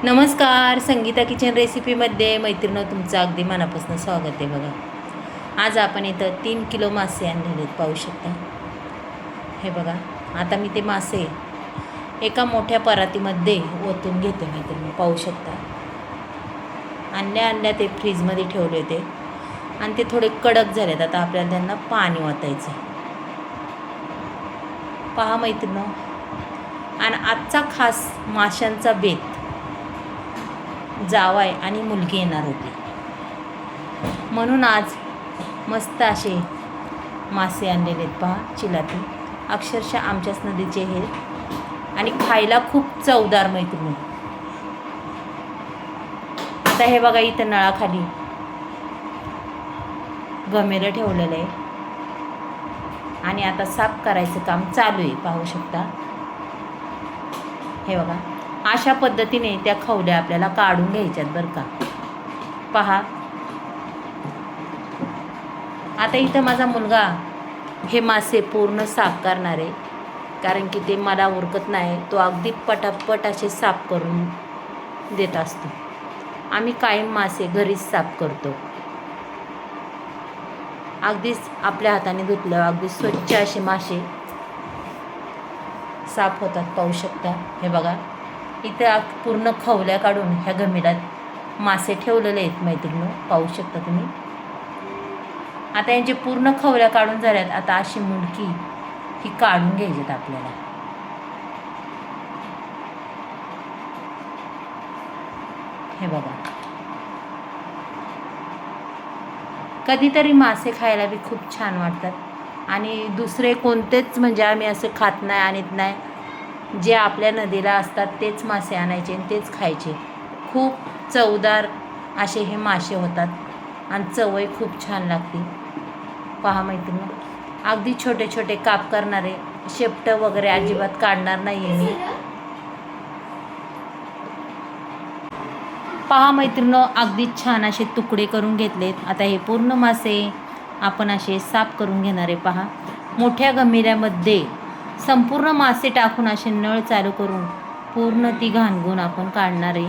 नमस्कार, संगीता किचन रेसिपीमध्ये मैत्रिणी तुमचं अगदी मनापासून स्वागत आहे. बघा, आज आपण इथं 3 किलो मासे आणलेले आहेत, पाहू शकता. हे बघा, आता मी ते मासे एका मोठ्या परातीमध्ये ओतून घेते मैत्रिणी, पाहू शकता. आणल्या ते फ्रीजमध्ये ठेवले होते आणि ते थोडे कडक झालेत. आता आपल्याला त्यांना पाणी ओतायचं. पहा मैत्रिणी, आणि आजचा खास माशांचा बेत. जावाय आणि मुलगी येणार होती, म्हणून आज मस्त असे मासे आणलेले आहेत. पहा, चिलापी अक्षरशः आमच्याच नदीचे हे, आणि खायला खूप चवदार मैत्रिणी. आता हे बघा, इथं नळाखाली गमेरं ठेवलेलं आहे आणि आता साफ करायचं काम चालू आहे, पाहू शकता. हे बघा, अशा पद्धतीने त्या खवल्या आपल्याला काढून घ्यायच्यात बरं का. पहा, आता इथं माझा मुलगा हे मासे पूर्ण साफ करणार आहे, कारण की ते मला उरकत नाही. तो अगदी पटापट असे साफ करून देत असतो. आम्ही कायम मासे घरीच साफ करतो. अगदीच आपल्या हाताने धुतल्यावर अगदी स्वच्छ असे मासे साफ होतात, पाहू शकता. हे बघा, इथे पूर्ण खवल्या काढून ह्या गमिलात मासे ठेवलेले आहेत मैत्रिणी, पाहू शकता तुम्ही. आता यांचे पूर्ण खवल्या काढून झाल्यात. आता अशी मुंडकी ही काढून घ्यायची आपल्याला. हे बघा, कधीतरी मासे खायला बी खूप छान वाटतात, आणि दुसरे कोणतेच म्हणजे आम्ही असं खात नाही, आणत नाही. जे आपल्या नदीला असतात तेच मासे आणायचे आणि तेच खायचे. खूप चवदार असे हे मासे होतात आणि चवही खूप छान लागते. पहा मैत्रिणी, अगदी छोटे छोटे काप करणारे, शेपट वगैरे अजिबात काढणार नाही आहे मी. पहा मैत्रिणी, अगदी छान असे तुकडे करून घेतलेत. आता हे पूर्ण मासे आपण असे साफ करून घेणार आहे. पहा, मोठ्या गमिऱ्यामध्ये संपूर्ण मासे टाकून असे नळ चालू करून पूर्ण ती घाणगुण आपण काढणार आहे,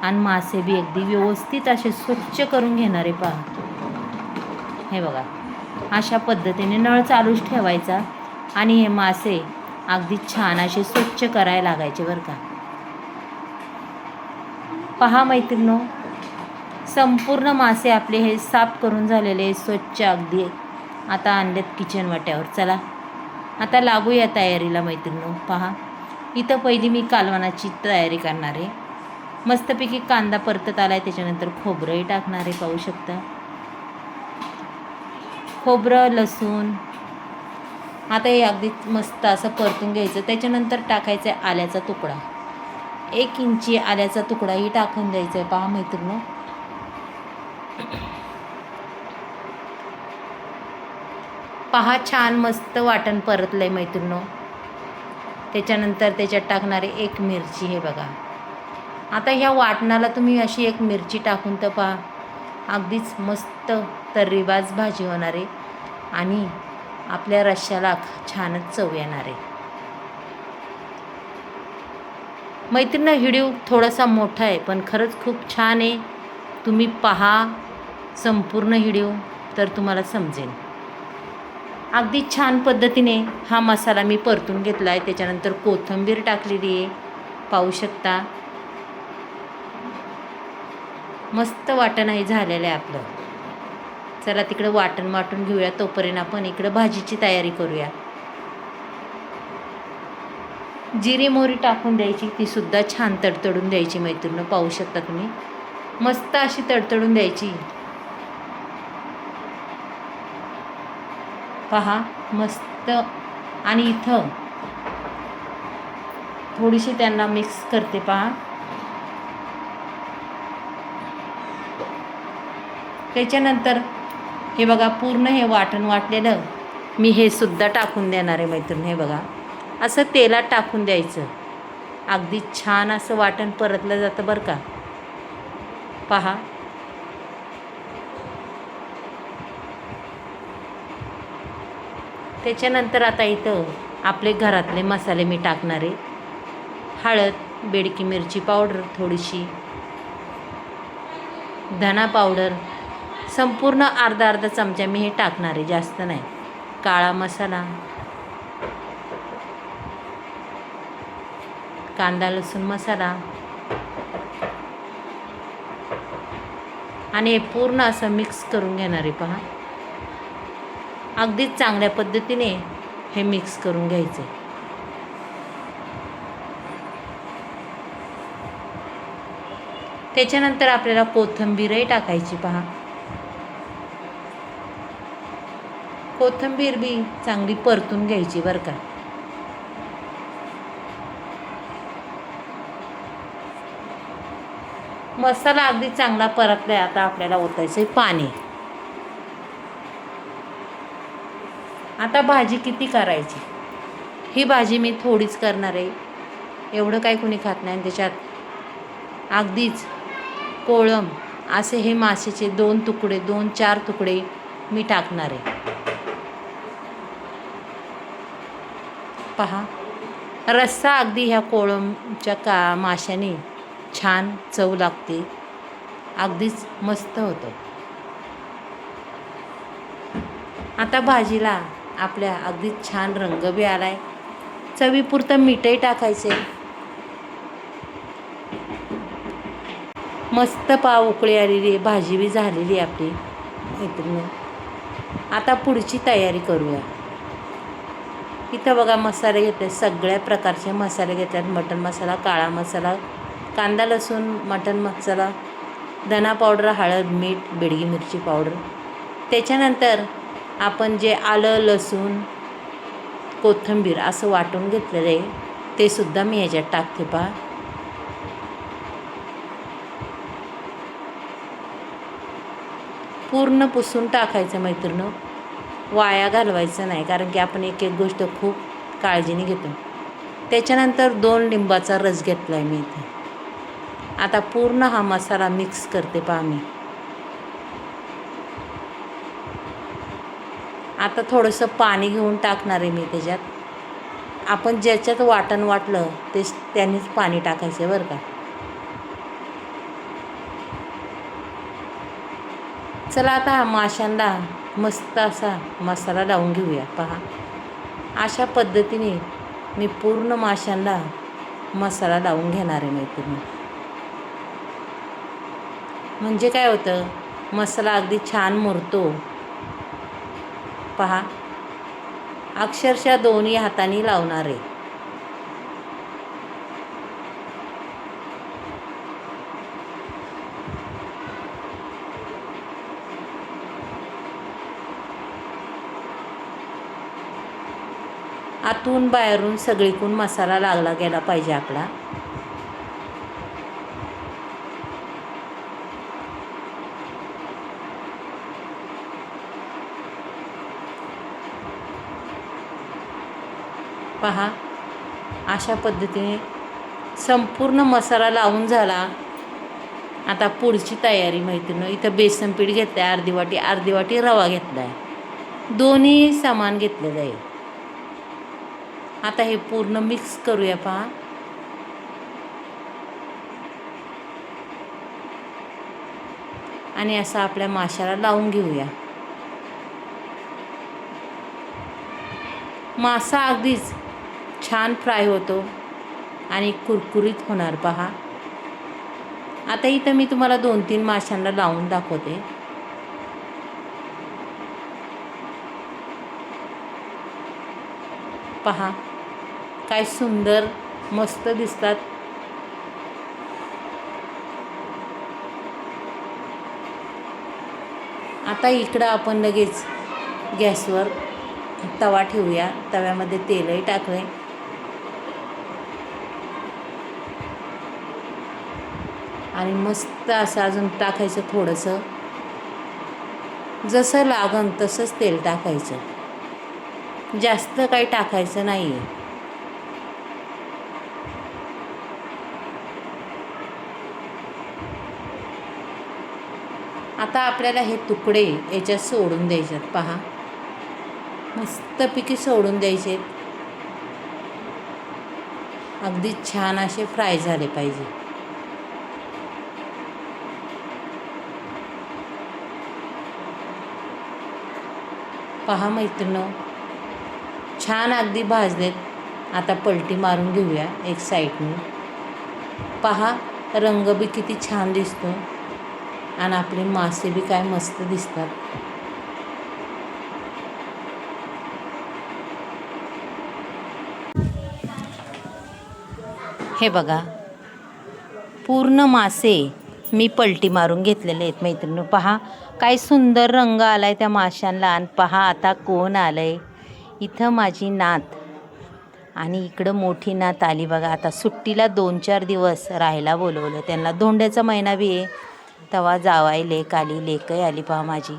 आणि मासे बी अगदी व्यवस्थित असे स्वच्छ करून घेणार आहे. पहा, हे बघा, अशा पद्धतीने नळ चालूच ठेवायचा आणि हे मासे अगदी छान असे स्वच्छ करायला लागायचे बरं का. पहा मैत्रिणी, संपूर्ण मासे आपले हे साफ करून झालेले स्वच्छ अगदी. आता आणलेत किचन वाट्यावर. चला आता लागूया तयारीला मैत्रिणी. पहा, इथं पहिली मी कालवणाची तयारी करणार आहे. मस्तपैकी कांदा परतत आला आहे, त्याच्यानंतर खोबरंही टाकणार आहे, पाहू शकता. खोबरं, लसूण आता हे अगदी मस्त असं परतून घ्यायचं. त्याच्यानंतर टाकायचं आहे आल्याचा तुकडा. 1 इंची आल्याचा तुकडाही टाकून द्यायचा आहे. पहा मैत्रिणी, पहा, छान मस्त वाटण परतलं आहे मैत्रिणी. त्याच्यानंतर त्याच्यात टाकणारे 1 मिरची. हे बघा, आता ह्या वाटणाला तुम्ही अशी 1 मिरची टाकून तर पहा, अगदीच मस्त तर्रीबाज भाजी होणार आहे आणि आपल्या रश्श्याला छानच चव येणार आहे. मैत्रिणी, व्हिडिओ थोडासा मोठा आहे पण खरंच खूप छान आहे. तुम्ही पहा संपूर्ण व्हिडिओ तर तुम्हाला समजेल. अगदी छान पद्धतीने हा मसाला मी परतून घेतला आहे. त्याच्यानंतर कोथिंबीर टाकलेली आहे, पाहू शकता. मस्त वाटण आहे झालेलं आहे आपलं. चला तिकडं वाटण वाटून घेऊया, तोपर्यंत आपण इकडं भाजीची तयारी करूया. जिरी मोहरी टाकून द्यायची, ती सुद्धा छान तडतडून द्यायची मैत्रिणी, पाहू शकता तुम्ही. मस्त अशी तडतडून द्यायची. पहा मस्त. आणि इथं थोडीशी त्यांना मिक्स करते. पहा, त्याच्यानंतर हे बघा, पूर्ण हे वाटण वाटलेलं मी हे सुद्धा टाकून देणार आहे मैत्रिणी. हे बघा, असं तेलात टाकून द्यायचं. अगदी छान असं वाटण परतलं जातं बरं का. पहा, त्याच्यानंतर आता इथं आपले घरातले मसाले मी टाकणार आहे. हळद, बेडकी मिरची पावडर थोडीशी, धना पावडर संपूर्ण अर्धा अर्धा चमचा मी हे टाकणार आहे, जास्त नाही. काळा मसाला, कांदा लसूण मसाला आणि हे पूर्ण असं मिक्स करून घेणार आहे. पहा, अगदीच चांगल्या पद्धतीने हे मिक्स करून घ्यायचं. त्याच्यानंतर आपल्याला कोथिंबीरही टाकायची. पहा, कोथिंबीर बी चांगली परतून घ्यायची बरं का. मसाला अगदी चांगला परतलाय. आता आपल्याला ओतायचं आहे पाणी. आता भाजी किती करायची, ही भाजी मी थोडीच करणार आहे, एवढं काही कोणी खात नाही. त्याच्यात अगदीच कोळम असे हे मासेचे 2-4 तुकडे मी टाकणार आहे. पहा, रस्सा अगदी ह्या कोळमच्या माशाने छान चव लागते, अगदीच मस्त होतं. आता भाजीला आपल्या अगदीच छान रंग बी आलाय. चवीपुरतं मीठही टाकायचे. मस्त पाव उकळी आलेली आहे, भाजी बी झालेली आहे आपली मैत्रिणी. आता पुढची तयारी करूया. इथं बघा मसाले घेतले, सगळ्या प्रकारचे मसाले घेतल्यात. मटण मसाला, काळा मसाला, कांदा लसूण मटण मसाला, धना पावडर, हळद, मीठ, बेडगी मिरची पावडर. त्याच्यानंतर आपण जे आलं लसूण कोथिंबीर असं वाटून घेतलेलं आहे, ते सुद्धा मी ह्याच्यात टाकते. पहा, पूर्ण पुसून टाकायचं मैत्रिणी, वाया घालवायचं नाही, कारण की आपण एक एक गोष्ट खूप काळजीने घेतो. त्याच्यानंतर 2 लिंबाचा रस घेतला आहे मी इथे. आता पूर्ण हा मसाला मिक्स करते. पहा, मी आता थोडंसं पाणी घेऊन टाकणार आहे मी त्याच्यात. आपण ज्याच्यात वाटण वाटलं ते त्यांनीच पाणी टाकायचं बरं का. चला आता हा माशांना मस्त असा मसाला लावून घेऊया. पहा, अशा पद्धतीने मी पूर्ण माशांना मसाला लावून घेणार आहे मैत्रिणी. म्हणजे काय होतं, मसाला अगदी छान मुरतो. पहा, अक्षरशः दोन्ही हातांनी लावणार आहे. आतून बाहेरून सगळीकडून मसाला लागला गेला पाहिजे आपला. पहा, अशा पद्धतीने संपूर्ण मसाला लावून झाला. आता पुढची तयारी मैत्रिणी, इथं बेसन पीठ घेतलं आहे अर्धी वाटी रवा घेतला आहे, दोन्ही समान घेतलेलं आहे. आता हे पूर्ण मिक्स करूया. पहा, आणि असं आपल्या माशाला लावून घेऊया. मासा अगदीच छान फ्राय होतो आणि कुरकुरीत होणार. पहा, आता इथं मी तुम्हाला 2-3 माशांना लावून दाखवते. पहा, काय सुंदर मस्त दिसतात. आता इकडं आपण लगेच गॅसवर तवा ठेवूया. तव्यामध्ये तेलही टाकले आणि मस्त असं अजून टाकायचं थोडंसं, जसं लागन तसंच तेल टाकायचं, जास्त काही टाकायचं नाही आहे. आता आपल्याला हे तुकडे याच्यात सोडून द्यायचे. पहा, मस्तपैकी सोडून द्यायचे. अगदी छान असे फ्राय झाले पाहिजे. पहा मैत्रिणींनो, छान अगदी भाजलेत. आता पलटी मारून घेऊया एक साईडने. पहा रंग बी किती छान दिसतो आणि आपले मासे बी काय मस्त दिसतात. हे बघा, पूर्ण मासे मी पलटी मारून घेतलेले आहेत मैत्रिणी. पहा काय सुंदर रंग आलाय त्या माशांना. आणि पहा आता कोण आलंय इथं, माझी नात आणि इकडं मोठी नात आली बघा. आता सुट्टीला 2-4 दिवस राहायला बोलवलं त्यांना. धोंड्याचा महिना बी आहे, तेव्हा जावाई लेक आली, लेकही आली पहा माझी.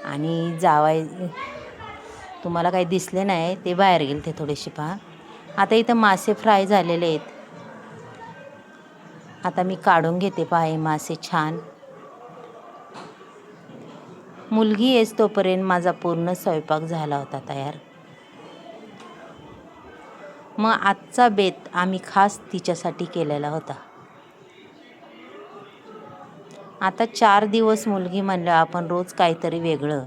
आणि जावाई तुम्हाला काही दिसले नाही, ते बाहेर गेले ते थोडेसे. पहा आता इथं मासे फ्राय झालेले आहेत. आता मी काढून घेते पहा हे मासे छान. मुलगी येस तोपर्यंत माझा पूर्ण स्वयंपाक झाला होता तयार. मग आजचा बेत आम्ही खास तिच्यासाठी केलेला होता. आता 4 दिवस मुलगी म्हणलं आपण रोज काहीतरी वेगळं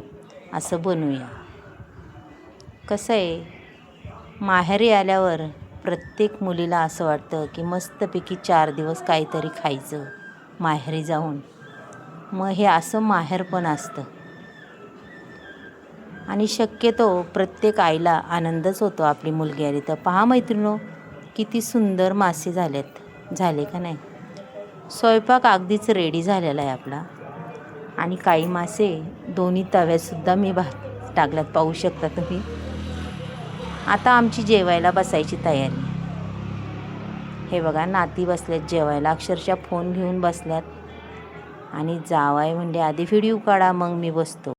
असं बनवूया. कसं आहे, माहेरी आल्यावर प्रत्येक मुलीला असं वाटतं की मस्तपैकी 4 दिवस काहीतरी खायचं माहेरी जाऊन. मग हे असं माहेर पण असतं. आणि शक्यतो प्रत्येक आईला आनंदच होतो आपली मुलगी आली तर. पहा मैत्रिणींनो, किती सुंदर मासे झाले का नाही. स्वयंपाक अगदीच रेडी झालेला आहे आपला. आणि काही मासे दोन्ही तव्यातसुद्धा मी टाकल्यात, पाहू शकता तुम्ही. आता आमची जेवायला बसायची तयारी. हे बघा, नाती बसल्यात जेवायला, अक्षरशः फोन घेऊन बसल्यात. आणि जावाई म्हणजे आधी व्हिडिओ काढा मग मी बसतो.